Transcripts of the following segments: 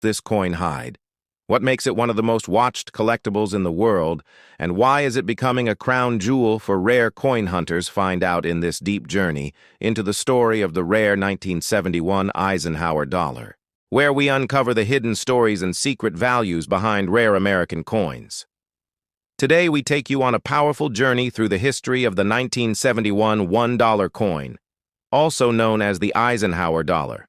this coin hide? What makes it one of the most watched collectibles in the world, and why is it becoming a crown jewel for rare coin hunters? Find out in this deep journey into the story of the rare 1971 Eisenhower dollar, where we uncover the hidden stories and secret values behind rare American coins. Today we take you on a powerful journey through the history of the 1971 $1 coin, also known as the Eisenhower dollar.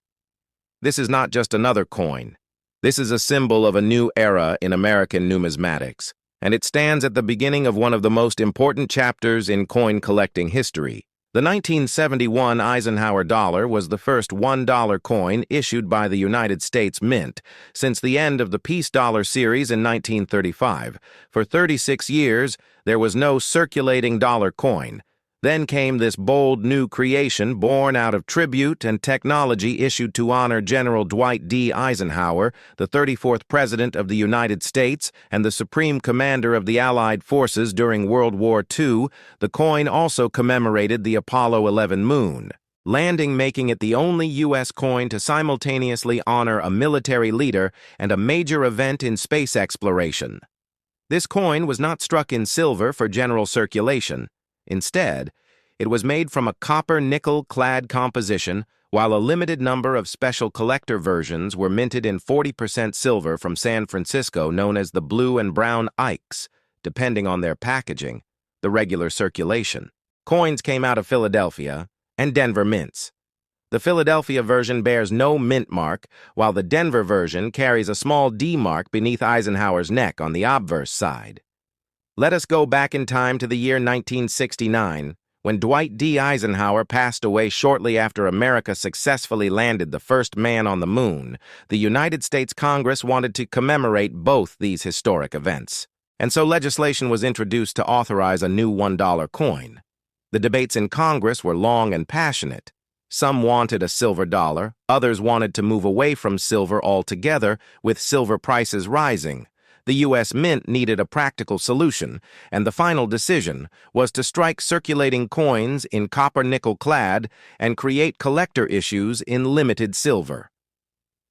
This is not just another coin. This is a symbol of a new era in American numismatics, and it stands at the beginning of one of the most important chapters in coin collecting history. The 1971 Eisenhower dollar was the first $1 coin issued by the United States Mint since the end of the Peace Dollar series in 1935. For 36 years, there was no circulating dollar coin. Then came this bold new creation born out of tribute and technology issued to honor General Dwight D. Eisenhower, the 34th President of the United States and the Supreme Commander of the Allied Forces during World War II. The coin also commemorated the Apollo 11 moon landing, making it the only U.S. coin to simultaneously honor a military leader and a major event in space exploration. This coin was not struck in silver for general circulation. Instead, it was made from a copper-nickel clad composition, while a limited number of special collector versions were minted in 40% silver from San Francisco, known as the blue and brown Ikes, depending on their packaging. The regular circulation coins came out of Philadelphia and Denver mints. The Philadelphia version bears no mint mark, while the Denver version carries a small D mark beneath Eisenhower's neck on the obverse side. Let us go back in time to the year 1969, when Dwight D. Eisenhower passed away shortly after America successfully landed the first man on the moon. The United States Congress wanted to commemorate both these historic events, and so legislation was introduced to authorize a new $1 coin. The debates in Congress were long and passionate. Some wanted a silver dollar, others wanted to move away from silver altogether, with silver prices rising. The U.S. Mint needed a practical solution, and the final decision was to strike circulating coins in copper-nickel clad and create collector issues in limited silver.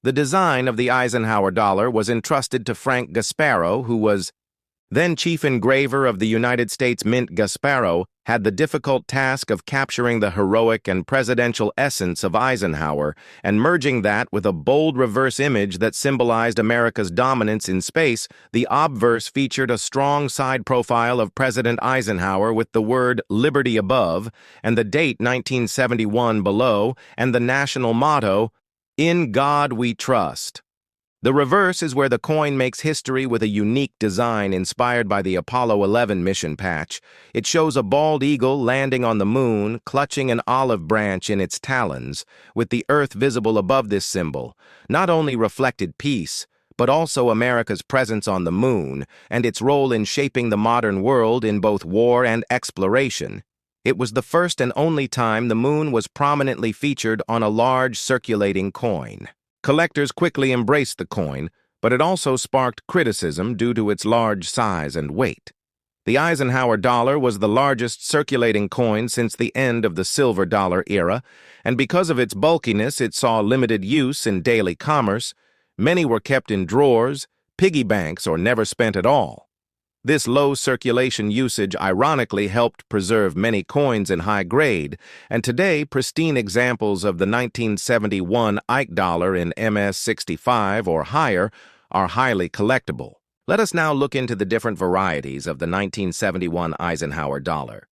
The design of the Eisenhower dollar was entrusted to Frank Gasparo, who was then chief engraver of the United States Mint. Gasparo had the difficult task of capturing the heroic and presidential essence of Eisenhower and merging that with a bold reverse image that symbolized America's dominance in space. The obverse featured a strong side profile of President Eisenhower with the word "Liberty" above and the date 1971 below, and the national motto, "In God We Trust." The reverse is where the coin makes history with a unique design inspired by the Apollo 11 mission patch. It shows a bald eagle landing on the moon, clutching an olive branch in its talons, with the Earth visible above. This symbol not only reflected peace, but also America's presence on the moon and its role in shaping the modern world in both war and exploration. It was the first and only time the moon was prominently featured on a large circulating coin. Collectors quickly embraced the coin, but it also sparked criticism due to its large size and weight. The Eisenhower dollar was the largest circulating coin since the end of the silver dollar era, and because of its bulkiness, it saw limited use in daily commerce. Many were kept in drawers, piggy banks, or never spent at all. This low circulation usage ironically helped preserve many coins in high grade, and today pristine examples of the 1971 Ike dollar in MS-65 or higher are highly collectible. Let us now look into the different varieties of the 1971 Eisenhower dollar.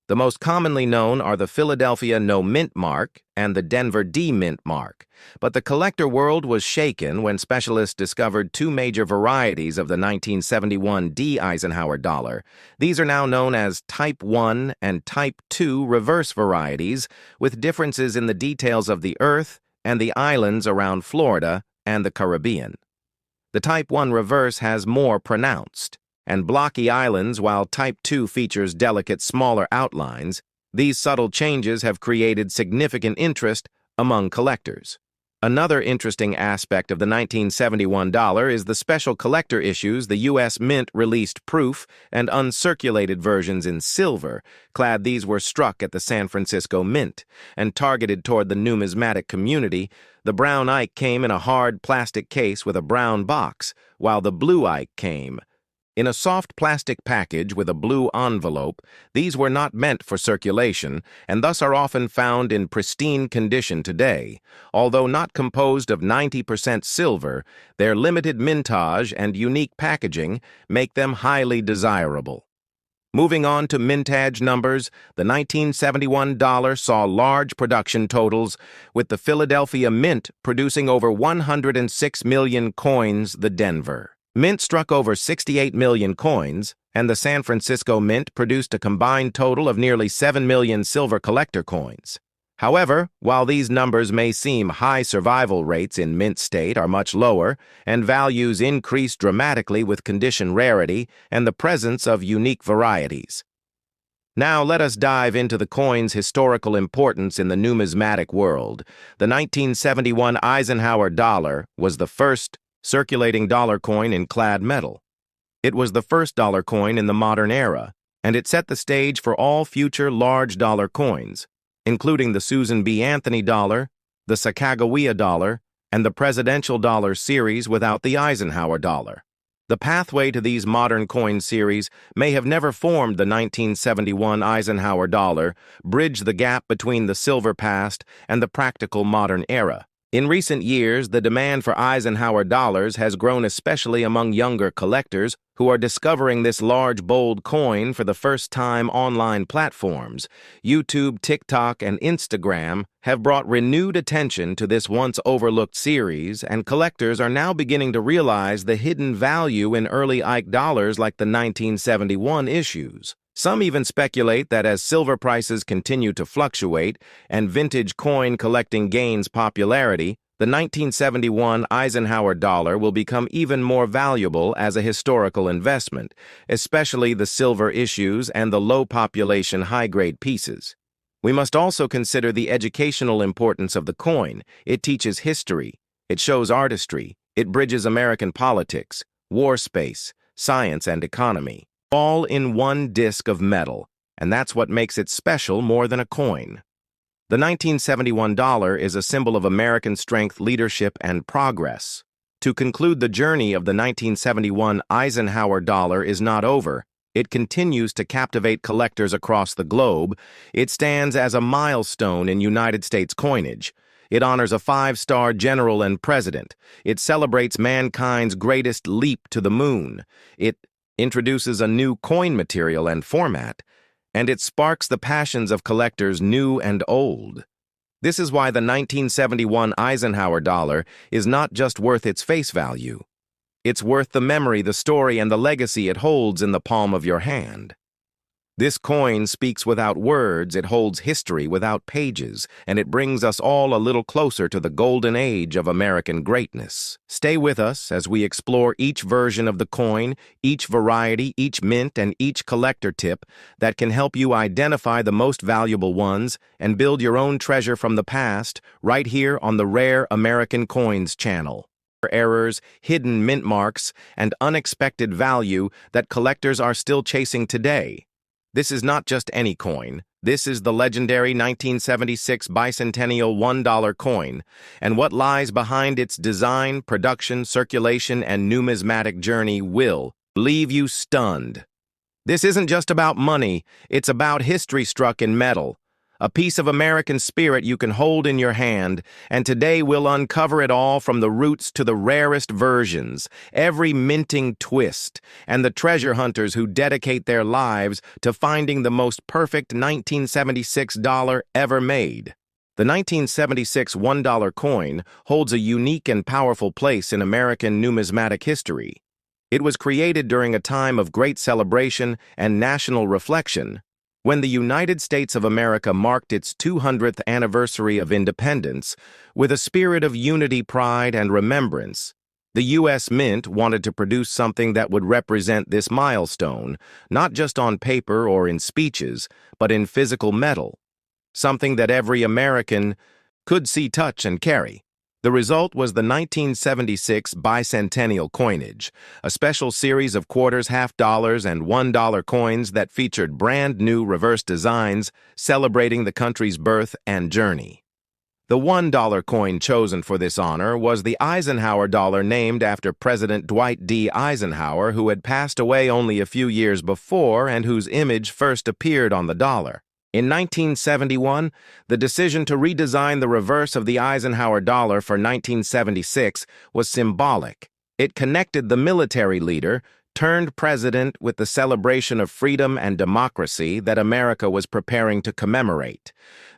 The most commonly known are the Philadelphia No Mint mark and the Denver D Mint mark, but the collector world was shaken when specialists discovered two major varieties of the 1971 D Eisenhower dollar. These are now known as Type 1 and Type 2 reverse varieties, with differences in the details of the Earth and the islands around Florida and the Caribbean. The Type 1 reverse has more pronounced and blocky islands, while Type 2 features delicate, smaller outlines. These subtle changes have created significant interest among collectors. Another interesting aspect of the 1971 dollar is the special collector issues the U.S. Mint released proof and uncirculated versions in silver. Clad, these were struck at the San Francisco Mint and targeted toward the numismatic community. The brown ike came in a hard plastic case with a brown box, while the blue ike came in a soft plastic package with a blue envelope. These were not meant for circulation and thus are often found in pristine condition today. Although not composed of 90% silver, their limited mintage and unique packaging make them highly desirable. Moving on to mintage numbers, the 1971 dollar saw large production totals, with the Philadelphia Mint producing over 106 million coins. The Denver Mint struck over 68 million coins, and the San Francisco Mint produced a combined total of nearly 7 million silver collector coins. However, while these numbers may seem high, survival rates in mint state are much lower, and values increase dramatically with condition rarity and the presence of unique varieties. Now let us dive into the coin's historical importance in the numismatic world. The 1971 Eisenhower Dollar was the first circulating dollar coin in clad metal. It was the first dollar coin in the modern era, and it set the stage for all future large dollar coins, including the Susan B. Anthony dollar, the Sacagawea Dollar, and the presidential dollar series without the Eisenhower Dollar. The pathway to these modern coin series may have never formed. The 1971 Eisenhower Dollar bridged the gap between the silver past and the practical modern era. In recent years, the demand for Eisenhower dollars has grown, especially among younger collectors who are discovering this large, bold coin for the first time. Online platforms, YouTube, TikTok, and Instagram, have brought renewed attention to this once overlooked series, and collectors are now beginning to realize the hidden value in early Ike dollars like the 1971 issues. Some even speculate that as silver prices continue to fluctuate and vintage coin collecting gains popularity, the 1971 Eisenhower dollar will become even more valuable as a historical investment, especially the silver issues and the low population high-grade pieces. We must also consider the educational importance of the coin. It teaches history, it shows artistry, it bridges American politics, war space, science, and economy, all in one disc of metal, and that's what makes it special more than a coin. The 1971 dollar is a symbol of American strength, leadership, and progress. To conclude, the journey of the 1971 Eisenhower dollar is not over. It continues to captivate collectors across the globe. It stands as a milestone in United States coinage. It honors a five-star general and president. It celebrates mankind's greatest leap to the moon. It introduces a new coin material and format, and it sparks the passions of collectors new and old. This is why the 1971 Eisenhower dollar is not just worth its face value. It's worth the memory, the story, and the legacy it holds in the palm of your hand. This coin speaks without words, it holds history without pages, and it brings us all a little closer to the golden age of American greatness. Stay with us as we explore each version of the coin, each variety, each mint, and each collector tip that can help you identify the most valuable ones and build your own treasure from the past right here on the Rare American Coins channel. Errors, hidden mint marks, and unexpected value that collectors are still chasing today. This is not just any coin. This is the legendary 1976 bicentennial $1 coin, and what lies behind its design, production, circulation, and numismatic journey will leave you stunned. This isn't just about money, it's about history struck in metal, a piece of American spirit you can hold in your hand, and today we'll uncover it all from the roots to the rarest versions, every minting twist, and the treasure hunters who dedicate their lives to finding the most perfect 1976 dollar ever made. The 1976 $1 coin holds a unique and powerful place in American numismatic history. It was created during a time of great celebration and national reflection, when the United States of America marked its 200th anniversary of independence. With a spirit of unity, pride, and remembrance, the U.S. Mint wanted to produce something that would represent this milestone, not just on paper or in speeches, but in physical metal, something that every American could see, touch, and carry. The result was the 1976 bicentennial coinage, a special series of quarters, half dollars, and $1 coins that featured brand new reverse designs celebrating the country's birth and journey. The $1 coin chosen for this honor was the Eisenhower Dollar, named after President Dwight D. Eisenhower, who had passed away only a few years before and whose image first appeared on the dollar. In 1971, the decision to redesign the reverse of the Eisenhower Dollar for 1976 was symbolic. It connected the military leader, turned president, with the celebration of freedom and democracy that America was preparing to commemorate.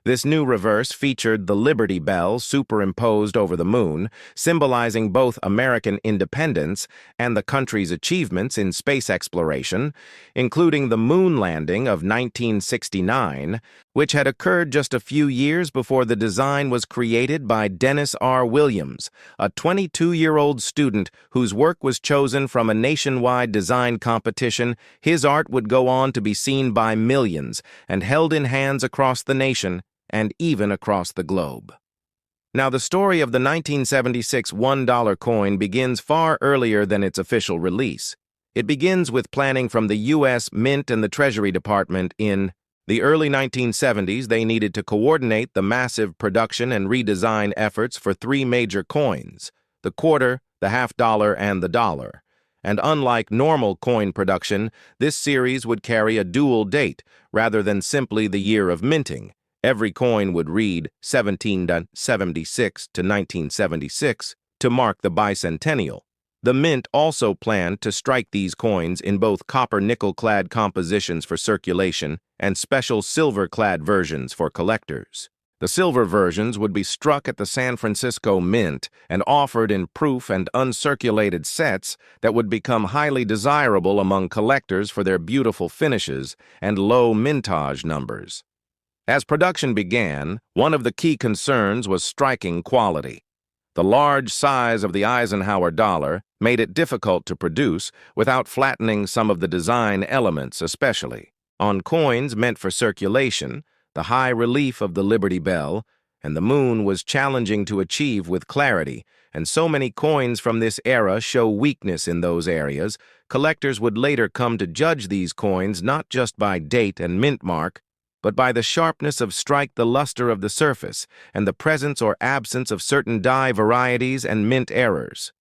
This new reverse featured the Liberty Bell superimposed over the moon, symbolizing both American independence and the country's achievements in space exploration, including the moon landing of 1969, which had occurred just a few years before the design was created by Dennis R. Williams, a 22-year-old student whose work was chosen from a nationwide design competition. His art would go on to be seen by millions and held in hands across the nation and even across the globe. Now, the story of the 1976 $1 coin begins far earlier than its official release. It begins with planning from the U.S. Mint and the Treasury Department. In the early 1970s, they needed to coordinate the massive production and redesign efforts for three major coins: the quarter, the half dollar, and the dollar. And unlike normal coin production, this series would carry a dual date rather than simply the year of minting. Every coin would read 1776 to 1976 to mark the bicentennial. The Mint also planned to strike these coins in both copper-nickel clad compositions for circulation and special silver clad versions for collectors. The silver versions would be struck at the San Francisco Mint and offered in proof and uncirculated sets that would become highly desirable among collectors for their beautiful finishes and low mintage numbers. As production began, one of the key concerns was striking quality. The large size of the Eisenhower Dollar made it difficult to produce without flattening some of the design elements, especially on coins meant for circulation. The high relief of the Liberty Bell and the moon was challenging to achieve with clarity, and so many coins from this era show weakness in those areas. Collectors would later come to judge these coins not just by date and mint mark, but by the sharpness of strike, the luster of the surface, and the presence or absence of certain die varieties and mint errors.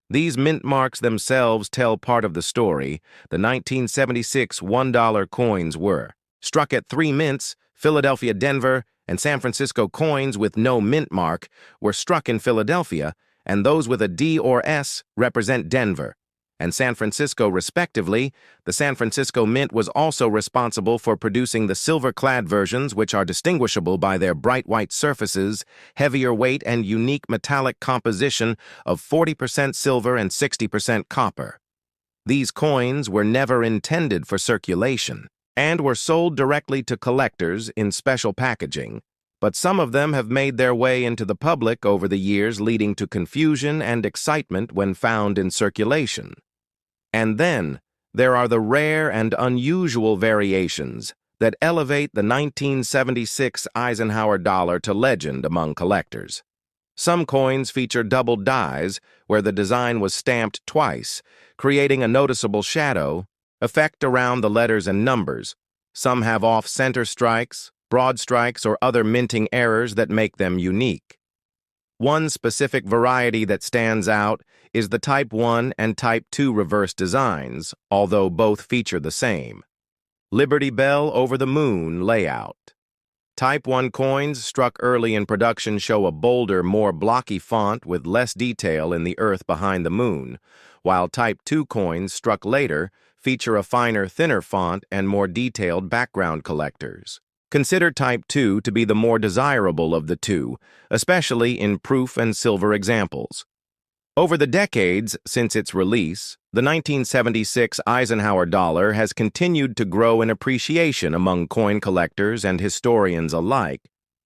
These mint marks themselves tell part of the story. The 1976 $1 coins were struck at three mints: Philadelphia, Denver, and San Francisco. Coins with no mint mark were struck in Philadelphia, and those with a D or S represent Denver and San Francisco, respectively. The San Francisco Mint was also responsible for producing the silver-clad versions, which are distinguishable by their bright white surfaces, heavier weight, and unique metallic composition of 40% silver and 60% copper. These coins were never intended for circulation and were sold directly to collectors in special packaging, but some of them have made their way into the public over the years, leading to confusion and excitement when found in circulation. And then there are the rare and unusual variations that elevate the 1976 Eisenhower Dollar to legend among collectors. Some coins feature double dies, where the design was stamped twice, creating a noticeable shadow effect around the letters and numbers. Some have off-center strikes, broad strikes, or other minting errors that make them unique. One specific variety that stands out is the Type 1 and Type 2 reverse designs, although both feature the same Liberty Bell over the moon layout. Type 1 coins struck early in production show a bolder, more blocky font with less detail in the earth behind the moon, while Type 2 coins struck later feature a finer, thinner font and more detailed background collectors. Consider Type 2 to be the more desirable of the two, especially in proof and silver examples. Over the decades since its release, the 1976 Eisenhower Dollar has continued to grow in appreciation among coin collectors and historians alike.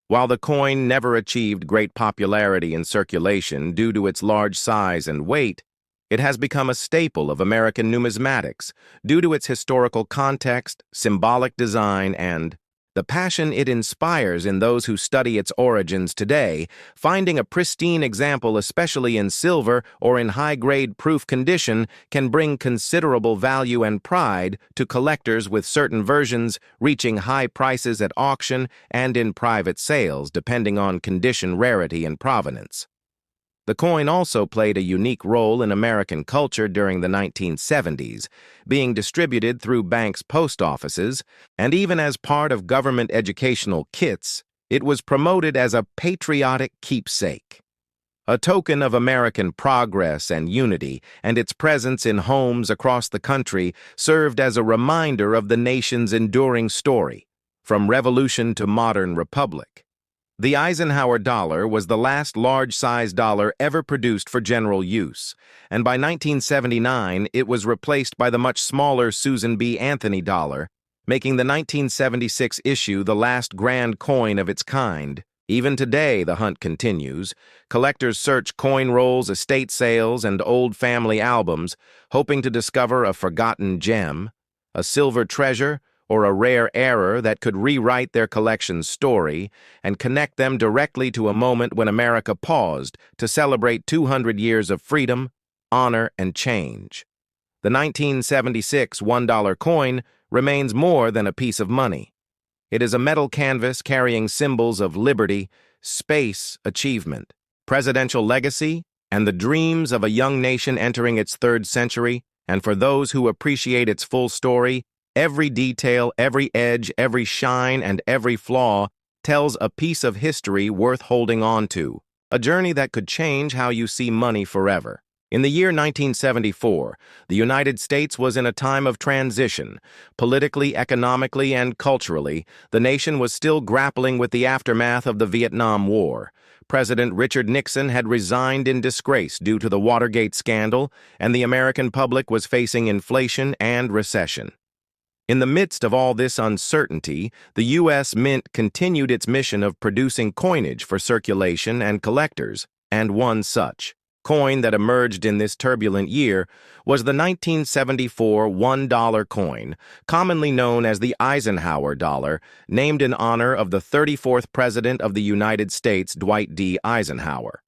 While the coin never achieved great popularity in circulation due to its large size and weight, it has become a staple of American numismatics due to its historical context, symbolic design, and The passion it inspires in those who study its origins today, finding a pristine example, especially in silver or in high-grade proof condition, can bring considerable value and pride to collectors, with certain versions reaching high prices at auction and in private sales, depending on condition, rarity, and provenance. The coin also played a unique role in American culture during the 1970s, being distributed through banks' post offices, and even as part of government educational kits, it was promoted as a patriotic keepsake. A token of American progress and unity, and its presence in homes across the country served as a reminder of the nation's enduring story, from revolution to modern republic. The Eisenhower dollar was the last large-size dollar ever produced for general use, and by 1979 it was replaced by the much smaller Susan B. Anthony dollar, making the 1976 issue the last grand coin of its kind. Even today, the hunt continues. Collectors search coin rolls, estate sales, and old family albums, hoping to discover a forgotten gem, a silver treasure, or a rare error that could rewrite their collection's story and connect them directly to a moment when America paused to celebrate 200 years of freedom, honor, and change. The 1976 $1 coin remains more than a piece of money. It is a metal canvas carrying symbols of liberty, space, achievement, presidential legacy, and the dreams of a young nation entering its third century. And for those who appreciate its full story, every detail, every edge, every shine, and every flaw tells a piece of history worth holding on to, a journey that could change how you see money forever. In the year 1974, the United States was in a time of transition. Politically, economically, and culturally, the nation was still grappling with the aftermath of the Vietnam War. President Richard Nixon had resigned in disgrace due to the Watergate scandal, and the American public was facing inflation and recession. In the midst of all this uncertainty, the U.S. Mint continued its mission of producing coinage for circulation and collectors, and one such coin that emerged in this turbulent year was the 1974 $1 coin, commonly known as the Eisenhower Dollar, named in honor of the 34th President of the United States, Dwight D. Eisenhower.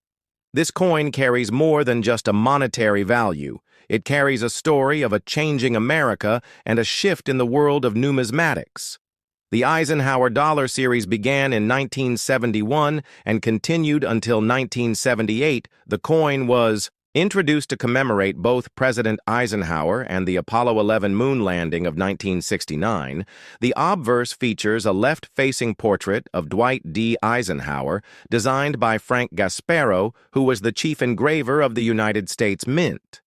This coin carries more than just a monetary value. It carries a story of a changing America and a shift in the world of numismatics. The Eisenhower Dollar series began in 1971 and continued until 1978. The coin was introduced to commemorate both President Eisenhower and the Apollo 11 moon landing of 1969. The obverse features a left-facing portrait of Dwight D. Eisenhower, designed by Frank Gasparo, who was the chief engraver of the United States Mint.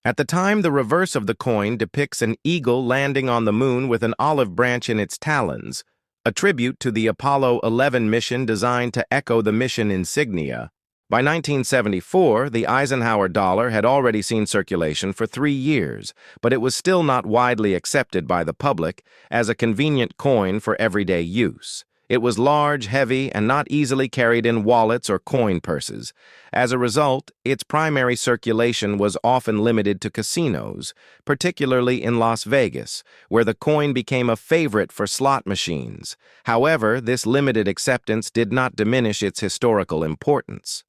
At the time, the reverse of the coin depicts an eagle landing on the moon with an olive branch in its talons, a tribute to the Apollo 11 mission designed to echo the mission insignia. By 1974, the Eisenhower dollar had already seen circulation for 3 years, but it was still not widely accepted by the public as a convenient coin for everyday use. It was large, heavy, and not easily carried in wallets or coin purses. As a result, its primary circulation was often limited to casinos, particularly in Las Vegas, where the coin became a favorite for slot machines. However, this limited acceptance did not diminish its historical importance.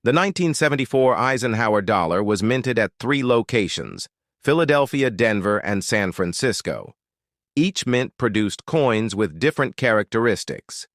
The 1974 Eisenhower dollar was minted at 3 locations: Philadelphia, Denver, and San Francisco. Each mint produced coins with different characteristics.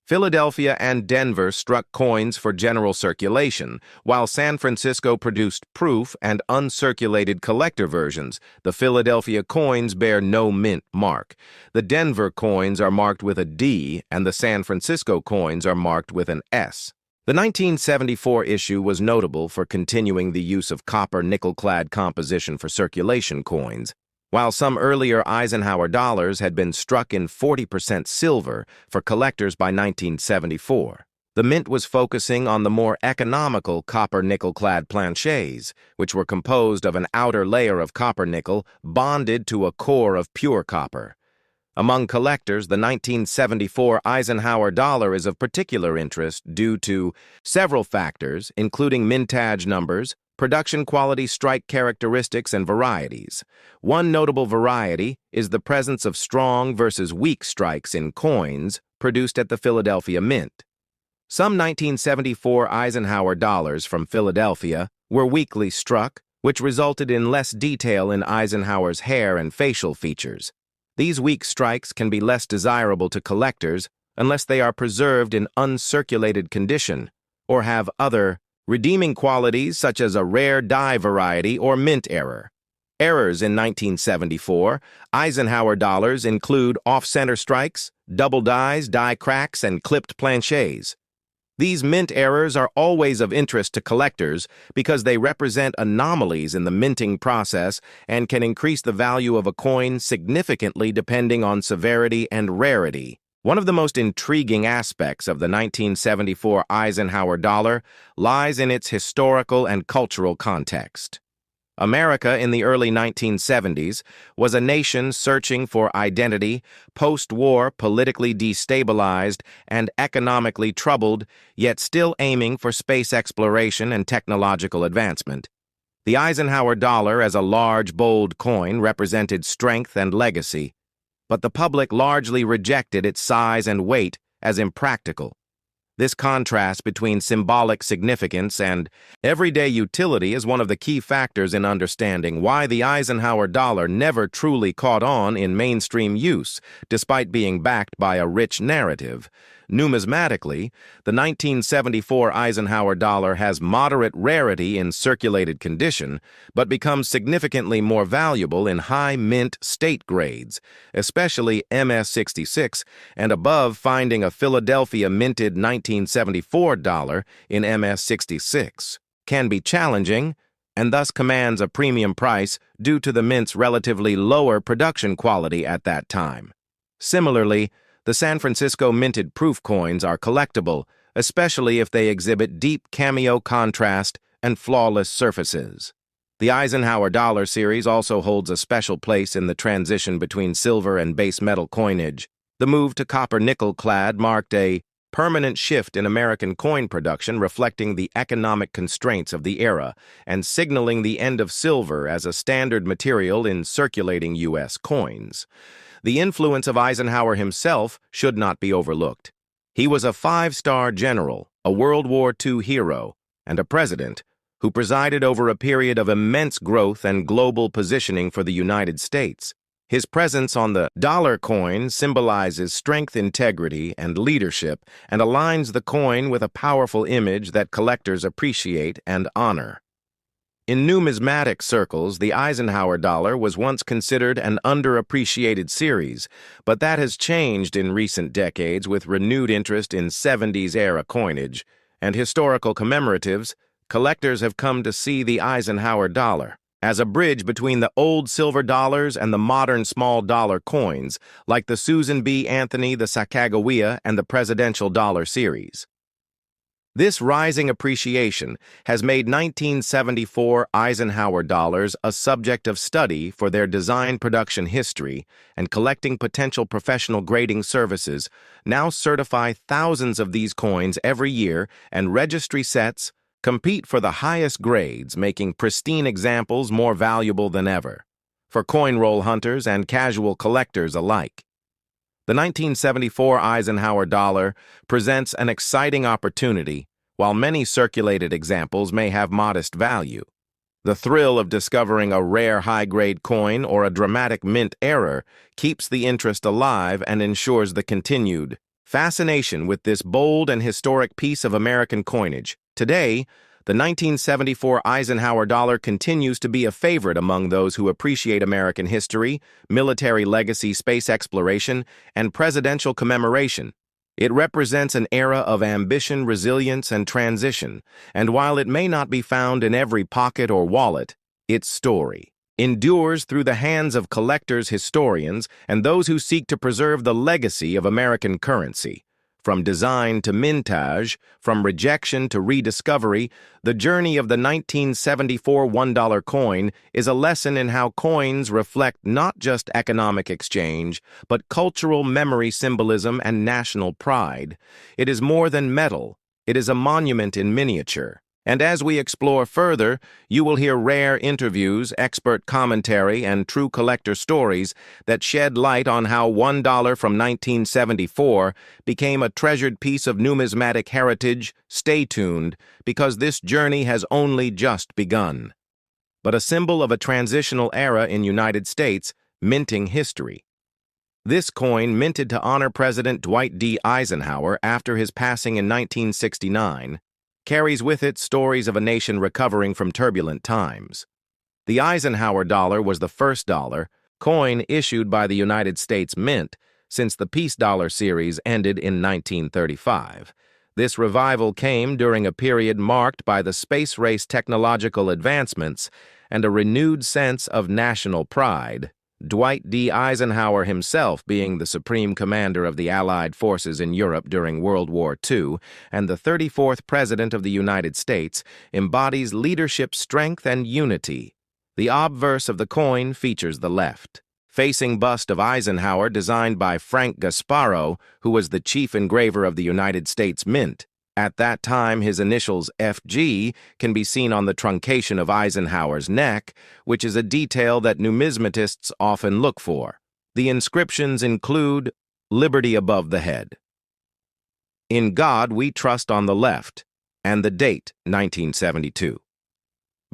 Philadelphia and Denver struck coins for general circulation, while San Francisco produced proof and uncirculated collector versions. The Philadelphia coins bear no mint mark. The Denver coins are marked with a D, and the San Francisco coins are marked with an S. The 1974 issue was notable for continuing the use of copper-nickel-clad composition for circulation coins, while some earlier Eisenhower dollars had been struck in 40% silver for collectors by 1974. The mint was focusing on the more economical copper-nickel-clad planchets, which were composed of an outer layer of copper-nickel bonded to a core of pure copper. Among collectors, the 1974 Eisenhower dollar is of particular interest due to several factors, including mintage numbers, production quality, strike characteristics, and varieties. One notable variety is the presence of strong versus weak strikes in coins produced at the Philadelphia Mint. Some 1974 Eisenhower dollars from Philadelphia were weakly struck, which resulted in less detail in Eisenhower's hair and facial features. These weak strikes can be less desirable to collectors unless they are preserved in uncirculated condition or have other redeeming qualities such as a rare die variety or mint error. Errors in 1974 Eisenhower dollars include off-center strikes, double dies, die cracks, and clipped planchets. These mint errors are always of interest to collectors because they represent anomalies in the minting process and can increase the value of a coin significantly depending on severity and rarity. One of the most intriguing aspects of the 1974 Eisenhower dollar lies in its historical and cultural context. America in the early 1970s was a nation searching for identity, post-war politically destabilized and economically troubled, yet still aiming for space exploration and technological advancement. The Eisenhower dollar as a large, bold coin represented strength and legacy, but the public largely rejected its size and weight as impractical. This contrast between symbolic significance and everyday utility is one of the key factors in understanding why the Eisenhower dollar never truly caught on in mainstream use, despite being backed by a rich narrative. Numismatically, the 1974 Eisenhower dollar has moderate rarity in circulated condition, but becomes significantly more valuable in high mint state grades, especially MS-66 and above, finding a Philadelphia minted 1974 dollar in MS-66 can be challenging and thus commands a premium price due to the mint's relatively lower production quality at that time. Similarly, the San Francisco minted proof coins are collectible, especially if they exhibit deep cameo contrast and flawless surfaces. The Eisenhower dollar series also holds a special place in the transition between silver and base metal coinage. The move to copper-nickel clad marked a permanent shift in American coin production, reflecting the economic constraints of the era and signaling the end of silver as a standard material in circulating U.S. coins. The influence of Eisenhower himself should not be overlooked. He was a five-star general, a World War II hero, and a president who presided over a period of immense growth and global positioning for the United States. His presence on the dollar coin symbolizes strength, integrity, and leadership, and aligns the coin with a powerful image that collectors appreciate and honor. In numismatic circles, the Eisenhower dollar was once considered an underappreciated series, but that has changed in recent decades with renewed interest in 70s-era coinage and historical commemoratives. Collectors have come to see the Eisenhower dollar as a bridge between the old silver dollars and the modern small dollar coins, like the Susan B. Anthony, the Sacagawea, and the Presidential Dollar series. This rising appreciation has made 1974 Eisenhower dollars a subject of study for their design production history, and collecting potential professional grading services now certify thousands of these coins every year, and registry sets compete for the highest grades, making pristine examples more valuable than ever for coin roll hunters and casual collectors alike. The 1974 Eisenhower dollar presents an exciting opportunity. While many circulated examples may have modest value, the thrill of discovering a rare high-grade coin or a dramatic mint error keeps the interest alive and ensures the continued fascination with this bold and historic piece of American coinage. Today, the 1974 Eisenhower dollar continues to be a favorite among those who appreciate American history, military legacy, space exploration, and presidential commemoration. It represents an era of ambition, resilience, and transition, and while it may not be found in every pocket or wallet, its story endures through the hands of collectors, historians, and those who seek to preserve the legacy of American currency. From design to mintage, from rejection to rediscovery, the journey of the 1974 $1 coin is a lesson in how coins reflect not just economic exchange, but cultural memory, symbolism, and national pride. It is more than metal. It is a monument in miniature. And as we explore further, you will hear rare interviews, expert commentary, and true collector stories that shed light on how $1 from 1974 became a treasured piece of numismatic heritage. Stay tuned, because this journey has only just begun. But a symbol of a transitional era in United States, minting history. This coin, minted to honor President Dwight D. Eisenhower after his passing in 1969, carries with it stories of a nation recovering from turbulent times. The Eisenhower dollar was the first dollar coin issued by the United States Mint since the Peace Dollar series ended in 1935. This revival came during a period marked by the space race technological advancements and a renewed sense of national pride. Dwight D. Eisenhower himself, being the supreme commander of the Allied forces in Europe during World War II and the 34th President of the United States, embodies leadership strength and unity. The obverse of the coin features the left-facing bust of Eisenhower designed by Frank Gasparo, who was the chief engraver of the United States Mint. At that time, his initials FG can be seen on the truncation of Eisenhower's neck, which is a detail that numismatists often look for. The inscriptions include "Liberty above the head," "In God we trust" on the left, and the date, 1972.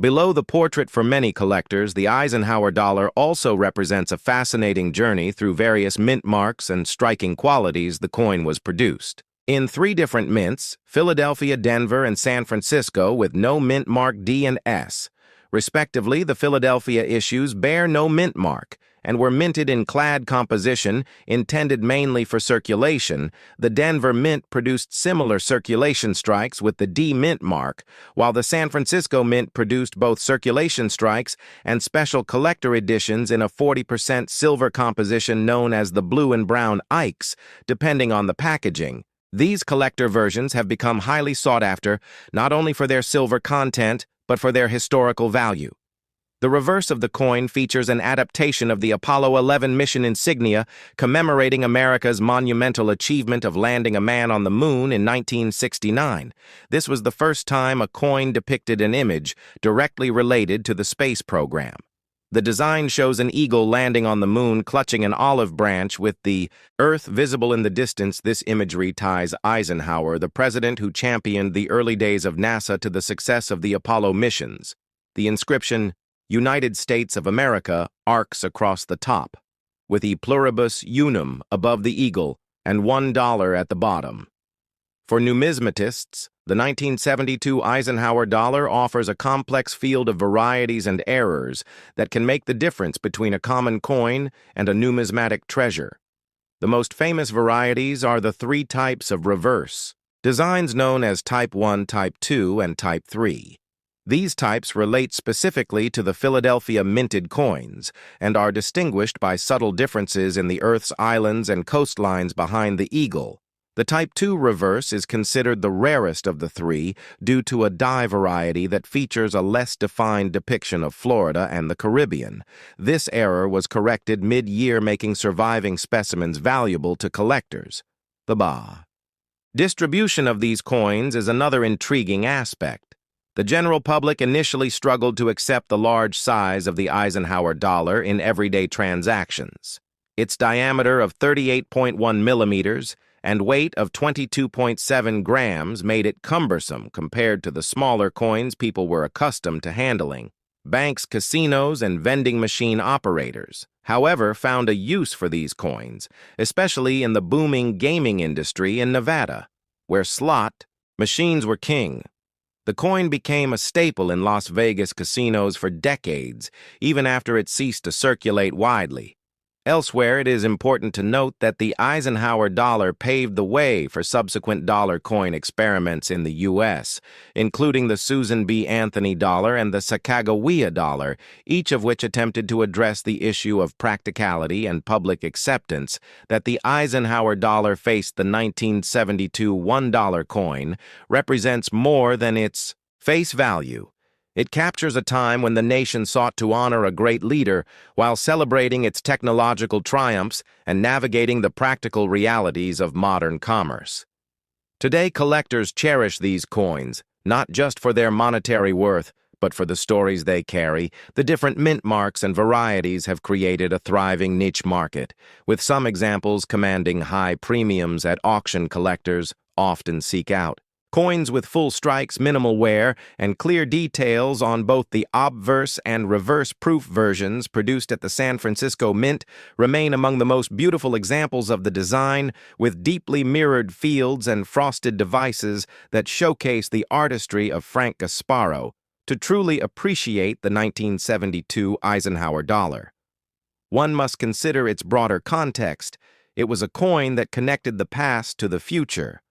Below the portrait for many collectors, the Eisenhower dollar also represents a fascinating journey through various mint marks and striking qualities the coin was produced. In 3 different mints, Philadelphia, Denver, and San Francisco, with no mint mark D and S. Respectively, the Philadelphia issues bear no mint mark and were minted in clad composition, intended mainly for circulation. The Denver Mint produced similar circulation strikes with the D mint mark, while the San Francisco Mint produced both circulation strikes and special collector editions in a 40% silver composition known as the blue and brown Ikes, depending on the packaging. These collector versions have become highly sought after, not only for their silver content, but for their historical value. The reverse of the coin features an adaptation of the Apollo 11 mission insignia commemorating America's monumental achievement of landing a man on the moon in 1969. This was the first time a coin depicted an image directly related to the space program. The design shows an eagle landing on the moon clutching an olive branch with the Earth visible in the distance. This imagery ties Eisenhower, the president who championed the early days of NASA, to the success of the Apollo missions. The inscription, "United States of America," arcs across the top, with E pluribus unum above the eagle and $1 at the bottom. For numismatists, the 1972 Eisenhower dollar offers a complex field of varieties and errors that can make the difference between a common coin and a numismatic treasure. The most famous varieties are the 3 types of reverse designs known as Type 1, Type 2, and Type 3. These types relate specifically to the Philadelphia minted coins and are distinguished by subtle differences in the Earth's islands and coastlines behind the eagle. The Type 2 reverse is considered the rarest of the 3 due to a die variety that features a less defined depiction of Florida and the Caribbean. This error was corrected mid-year, making surviving specimens valuable to collectors. The distribution of these coins is another intriguing aspect. The general public initially struggled to accept the large size of the Eisenhower dollar in everyday transactions. Its diameter of 38.1 millimeters and weight of 22.7 grams made it cumbersome compared to the smaller coins people were accustomed to handling. Banks, casinos, and vending machine operators, however, found a use for these coins, especially in the booming gaming industry in Nevada, where slot machines were king. The coin became a staple in Las Vegas casinos for decades, even after it ceased to circulate widely. Elsewhere, it is important to note that the Eisenhower dollar paved the way for subsequent dollar coin experiments in the U.S., including the Susan B. Anthony dollar and the Sacagawea dollar, each of which attempted to address the issue of practicality and public acceptance that the Eisenhower dollar faced. The 1972 $1 coin represents more than its face value. It captures a time when the nation sought to honor a great leader while celebrating its technological triumphs and navigating the practical realities of modern commerce. Today, collectors cherish these coins, not just for their monetary worth, but for the stories they carry. The different mint marks and varieties have created a thriving niche market, with some examples commanding high premiums that auction collectors often seek out. Coins with full strikes, minimal wear, and clear details on both the obverse and reverse-proof versions produced at the San Francisco Mint remain among the most beautiful examples of the design, with deeply mirrored fields and frosted devices that showcase the artistry of Frank Gasparro. To truly appreciate the 1972 Eisenhower dollar, one must consider its broader context. It was a coin that connected the past to the future,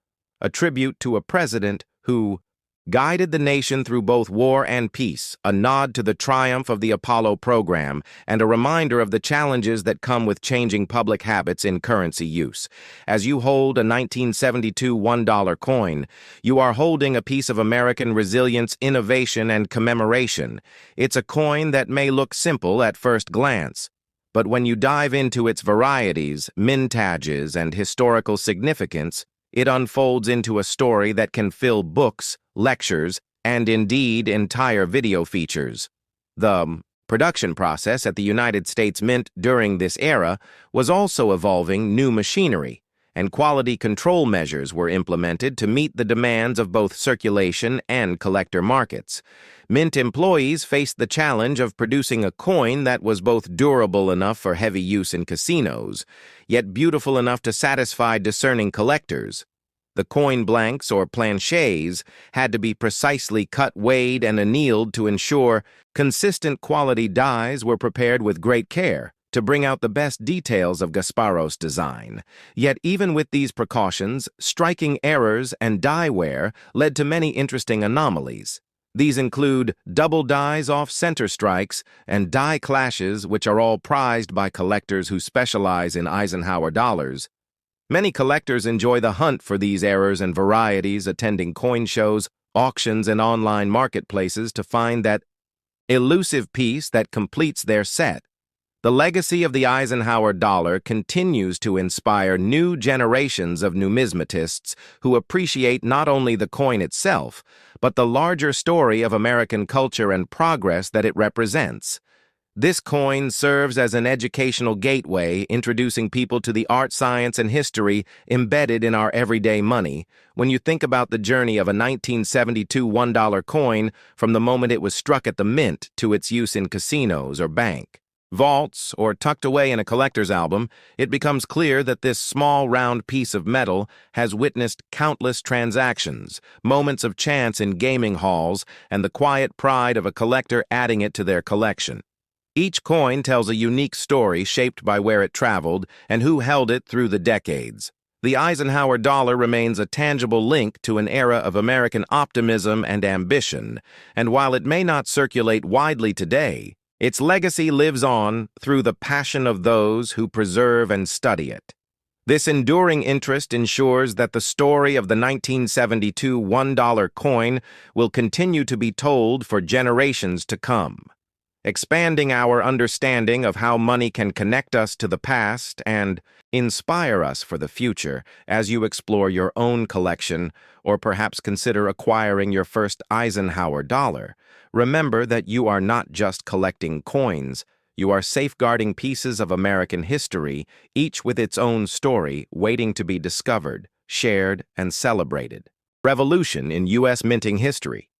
a tribute to a president who guided the nation through both war and peace, a nod to the triumph of the Apollo program, and a reminder of the challenges that come with changing public habits in currency use. As you hold a 1972 $1 coin, you are holding a piece of American resilience, innovation, and commemoration. It's a coin that may look simple at first glance, but when you dive into its varieties, mintages, and historical significance, it unfolds into a story that can fill books, lectures, and indeed entire video features. The production process at the United States Mint during this era was also evolving. New machinery and quality control measures were implemented to meet the demands of both circulation and collector markets. Mint employees faced the challenge of producing a coin that was both durable enough for heavy use in casinos, yet beautiful enough to satisfy discerning collectors. The coin blanks, or planchets, had to be precisely cut, weighed, and annealed to ensure consistent quality dies were prepared with great care to bring out the best details of Gasparro's design. Yet even with these precautions, striking errors and die wear led to many interesting anomalies. These include double dies off center strikes and die clashes, which are all prized by collectors who specialize in Eisenhower dollars. Many collectors enjoy the hunt for these errors and varieties, attending coin shows, auctions, and online marketplaces to find that elusive piece that completes their set. The legacy of the Eisenhower dollar continues to inspire new generations of numismatists who appreciate not only the coin itself, but the larger story of American culture and progress that it represents. This coin serves as an educational gateway, introducing people to the art, science, and history embedded in our everyday money. When you think about the journey of a 1972 $1 coin from the moment it was struck at the mint to its use in casinos or bank vaults or tucked away in a collector's album, it becomes clear that this small round piece of metal has witnessed countless transactions, moments of chance in gaming halls, and the quiet pride of a collector adding it to their collection. Each coin tells a unique story shaped by where it traveled and who held it through the decades. The Eisenhower dollar remains a tangible link to an era of American optimism and ambition, and while it may not circulate widely today, its legacy lives on through the passion of those who preserve and study it. This enduring interest ensures that the story of the 1972 $1 coin will continue to be told for generations to come, expanding our understanding of how money can connect us to the past and inspire us for the future. As you explore your own collection, or perhaps consider acquiring your first Eisenhower dollar, remember that you are not just collecting coins, you are safeguarding pieces of American history, each with its own story waiting to be discovered, shared, and celebrated. Revolution in U.S. minting history.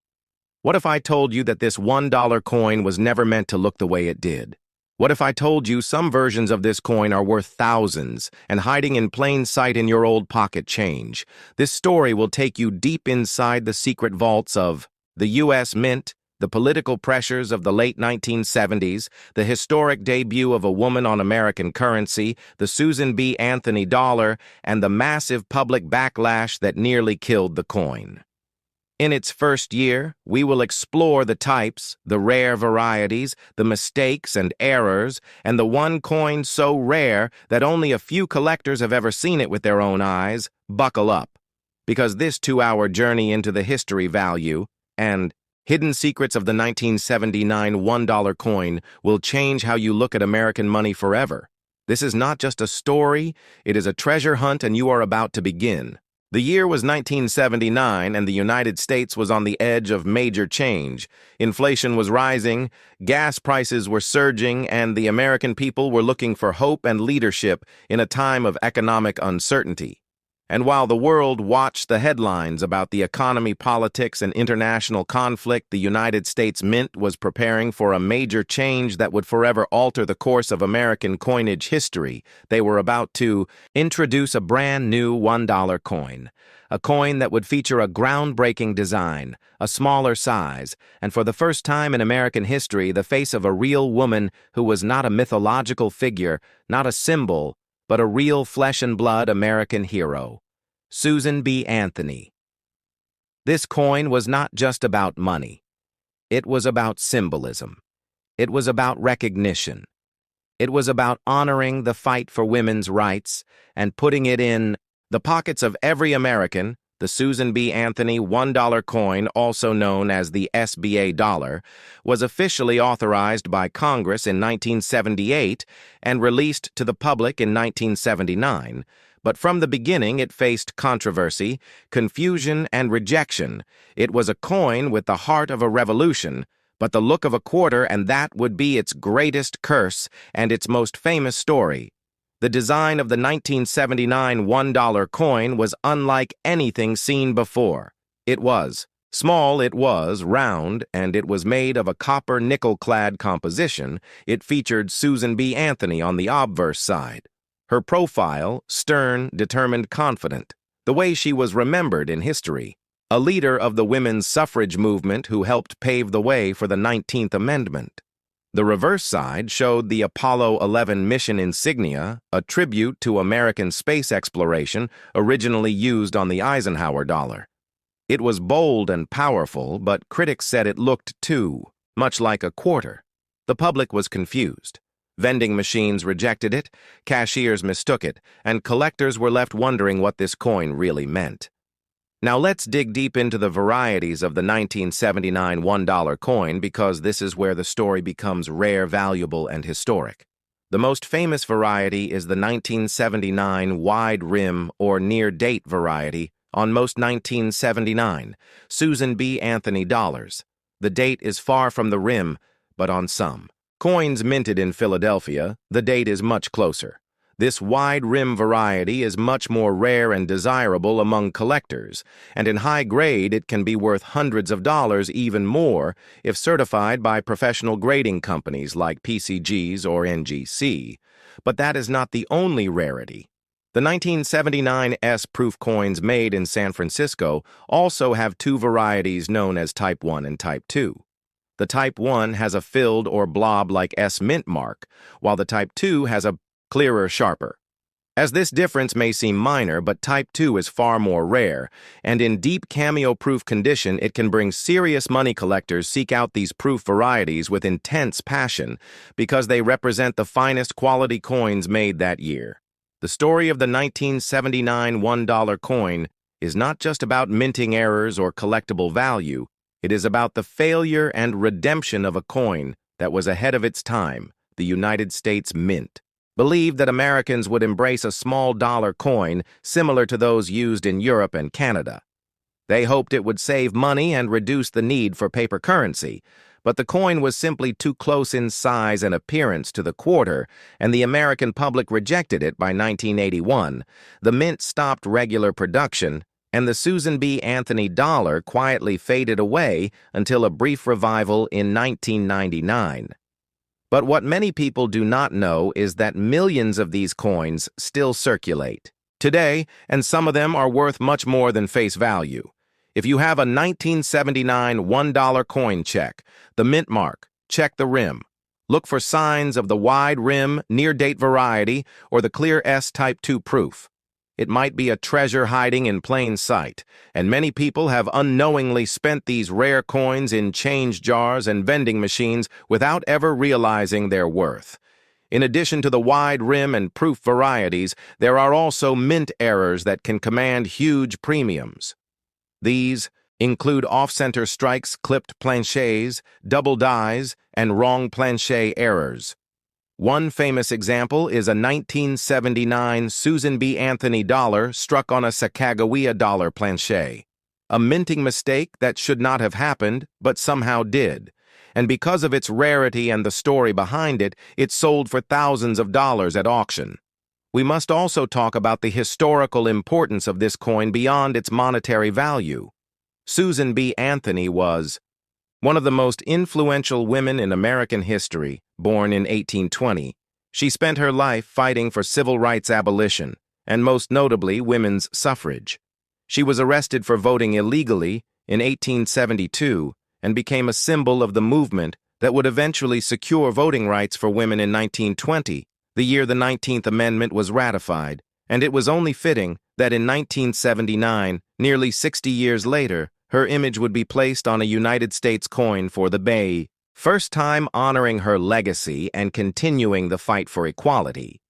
What if I told you that this $1 coin was never meant to look the way it did? What if I told you some versions of this coin are worth thousands and hiding in plain sight in your old pocket change? This story will take you deep inside the secret vaults of the U.S. Mint, the political pressures of the late 1970s, the historic debut of a woman on American currency, the Susan B. Anthony dollar, and the massive public backlash that nearly killed the coin. In its first year, we will explore the types, the rare varieties, the mistakes and errors, and the one coin so rare that only a few collectors have ever seen it with their own eyes. Buckle up, because this 2-hour journey into the history, value, and hidden secrets of the 1979 $1 coin will change how you look at American money forever. This is not just a story, it is a treasure hunt, and you are about to begin. The year was 1979, and the United States was on the edge of major change. Inflation was rising, gas prices were surging, and the American people were looking for hope and leadership in a time of economic uncertainty. And while the world watched the headlines about the economy, politics, and international conflict, the United States Mint was preparing for a major change that would forever alter the course of American coinage history. They were about to introduce a brand new $1 coin, a coin that would feature a groundbreaking design, a smaller size, and for the first time in American history, the face of a real woman who was not a mythological figure, not a symbol, but a real flesh-and-blood American hero, Susan B. Anthony. This coin was not just about money. It was about symbolism. It was about recognition. It was about honoring the fight for women's rights and putting it in the pockets of every American. The Susan B. Anthony $1 coin, also known as the SBA dollar, was officially authorized by Congress in 1978 and released to the public in 1979, but from the beginning it faced controversy, confusion, and rejection. It was a coin with the heart of a revolution, but the look of a quarter, and that would be its greatest curse and its most famous story. The design of the 1979 $1 coin was unlike anything seen before. It was small, it was round, and it was made of a copper nickel-clad composition. It featured Susan B. Anthony on the obverse side. Her profile, stern, determined, confident, the way she was remembered in history. A leader of the women's suffrage movement who helped pave the way for the 19th Amendment. The reverse side showed the Apollo 11 mission insignia, a tribute to American space exploration originally used on the Eisenhower Dollar. It was bold and powerful, but critics said it looked too much like a quarter. The public was confused. Vending machines rejected it, cashiers mistook it, and collectors were left wondering what this coin really meant. Now let's dig deep into the varieties of the 1979 $1 coin, because this is where the story becomes rare, valuable, and historic. The most famous variety is the 1979 wide rim or near-date variety on most 1979 Susan B. Anthony dollars. The date is far from the rim, but on some coins minted in Philadelphia, the date is much closer. This wide rim variety is much more rare and desirable among collectors, and in high grade it can be worth hundreds of dollars, even more, if certified by professional grading companies like PCGs or NGC. But that is not the only rarity. The 1979 S-proof coins made in San Francisco also have two varieties known as Type 1 and Type 2. The Type 1 has a filled or blob-like S mint mark, while the Type 2 has a clearer, sharper. As this difference may seem minor, but Type 2 is far more rare, and in deep cameo-proof condition it can bring serious money. Collectors seek out these proof varieties with intense passion because they represent the finest quality coins made that year. The story of the 1979 $1 coin is not just about minting errors or collectible value. It is about the failure and redemption of a coin that was ahead of its time, the United States Mint. Believed that Americans would embrace a small dollar coin similar to those used in Europe and Canada. They hoped it would save money and reduce the need for paper currency, but the coin was simply too close in size and appearance to the quarter, and the American public rejected it. By 1981, the mint stopped regular production, and the Susan B. Anthony dollar quietly faded away until a brief revival in 1999. But what many people do not know is that millions of these coins still circulate today, and some of them are worth much more than face value. If you have a 1979 $1 coin, check the mint mark, check the rim. Look for signs of the wide rim, near-date variety, or the clear S Type 2 proof. It might be a treasure hiding in plain sight, and many people have unknowingly spent these rare coins in change jars and vending machines without ever realizing their worth. In addition to the wide rim and proof varieties, there are also mint errors that can command huge premiums. These include off-center strikes, clipped planchets, double dies, and wrong planchet errors. One famous example is a 1979 Susan B. Anthony dollar struck on a Sacagawea dollar planche. A minting mistake that should not have happened, but somehow did. And because of its rarity and the story behind it, it sold for thousands of dollars at auction. We must also talk about the historical importance of this coin beyond its monetary value. Susan B. Anthony was one of the most influential women in American history, born in 1820. She spent her life fighting for civil rights abolition, and most notably women's suffrage. She was arrested for voting illegally in 1872 and became a symbol of the movement that would eventually secure voting rights for women in 1920, the year the 19th Amendment was ratified, and it was only fitting that in 1979, nearly 60 years later, her image would be placed on a United States coin for the Bay, first time honoring her legacy and continuing the fight for equality.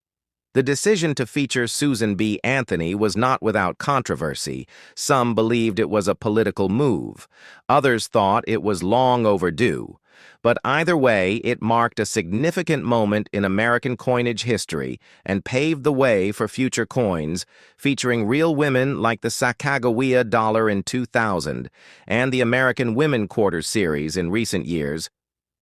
The decision to feature Susan B. Anthony was not without controversy. Some believed it was a political move. Others thought it was long overdue. But either way, it marked a significant moment in American coinage history and paved the way for future coins featuring real women like the Sacagawea Dollar in 2000 and the American Women Quarter series in recent years.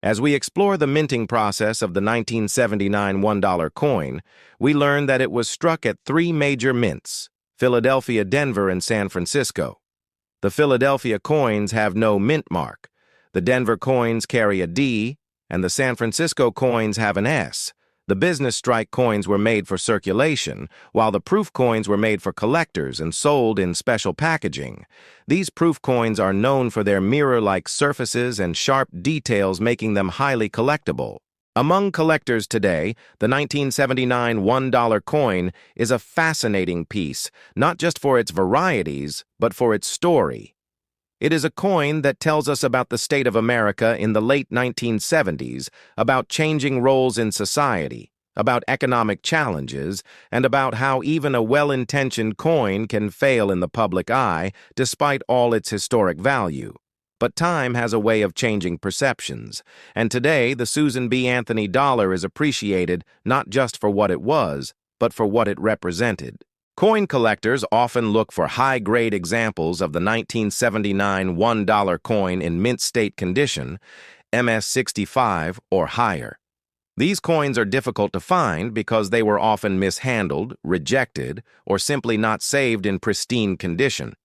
As we explore the minting process of the 1979 $1 coin, we learn that it was struck at three major mints: Philadelphia, Denver, and San Francisco. The Philadelphia coins have no mint mark. The Denver coins carry a D, and the San Francisco coins have an S. The business strike coins were made for circulation, while the proof coins were made for collectors and sold in special packaging. These proof coins are known for their mirror-like surfaces and sharp details, making them highly collectible. Among collectors today, the 1979 $1 coin is a fascinating piece, not just for its varieties, but for its story. It is a coin that tells us about the state of America in the late 1970s, about changing roles in society, about economic challenges, and about how even a well-intentioned coin can fail in the public eye despite all its historic value. But time has a way of changing perceptions, and today the Susan B. Anthony dollar is appreciated not just for what it was, but for what it represented. Coin collectors often look for high-grade examples of the 1979 $1 coin in mint state condition, MS-65 or higher. These coins are difficult to find because they were often mishandled, rejected, or simply not saved in pristine condition.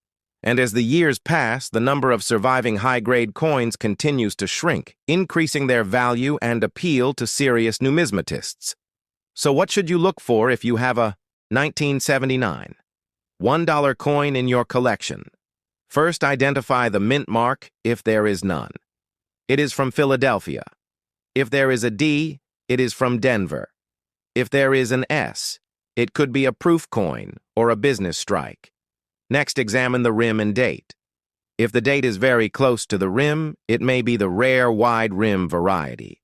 And as the years pass, the number of surviving high-grade coins continues to shrink, increasing their value and appeal to serious numismatists. So what should you look for if you have a 1979 $1 coin in your collection? First, identify the mint mark if there is none. It is from Philadelphia. If there is a D, it is from Denver. If there is an S, it could be a proof coin or a business strike. Next, examine the rim and date. If the date is very close to the rim, it may be the rare wide rim variety.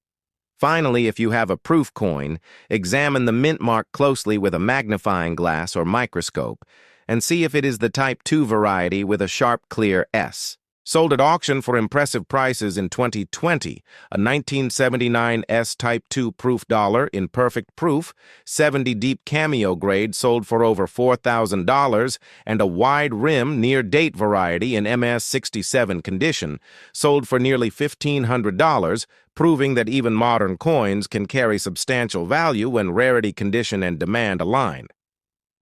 Finally, if you have a proof coin, examine the mint mark closely with a magnifying glass or microscope and see if it is the Type 2 variety with a sharp, clear S. Sold at auction for impressive prices in 2020, a 1979 S Type 2 proof dollar in perfect proof, 70 deep cameo grade sold for over $4,000, and a wide rim near-date variety in MS-67 condition sold for nearly $1,500, proving that even modern coins can carry substantial value when rarity, condition, and demand align.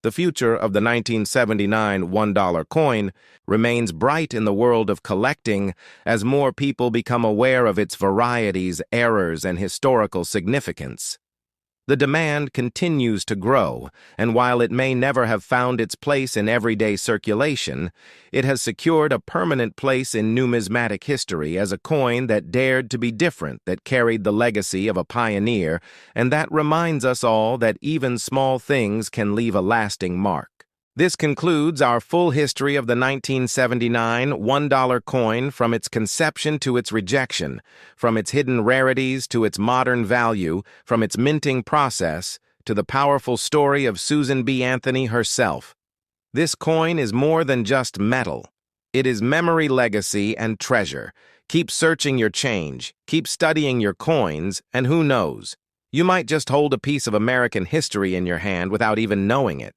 The future of the 1979 $1 coin remains bright in the world of collecting as more people become aware of its varieties, errors, and historical significance. The demand continues to grow, and while it may never have found its place in everyday circulation, it has secured a permanent place in numismatic history as a coin that dared to be different, that carried the legacy of a pioneer, and that reminds us all that even small things can leave a lasting mark. This concludes our full history of the 1979 $1 coin, from its conception to its rejection, from its hidden rarities to its modern value, from its minting process to the powerful story of Susan B. Anthony herself. This coin is more than just metal. It is memory, legacy, and treasure. Keep searching your change, keep studying your coins, and who knows, You might just hold a piece of American history in your hand without even knowing it.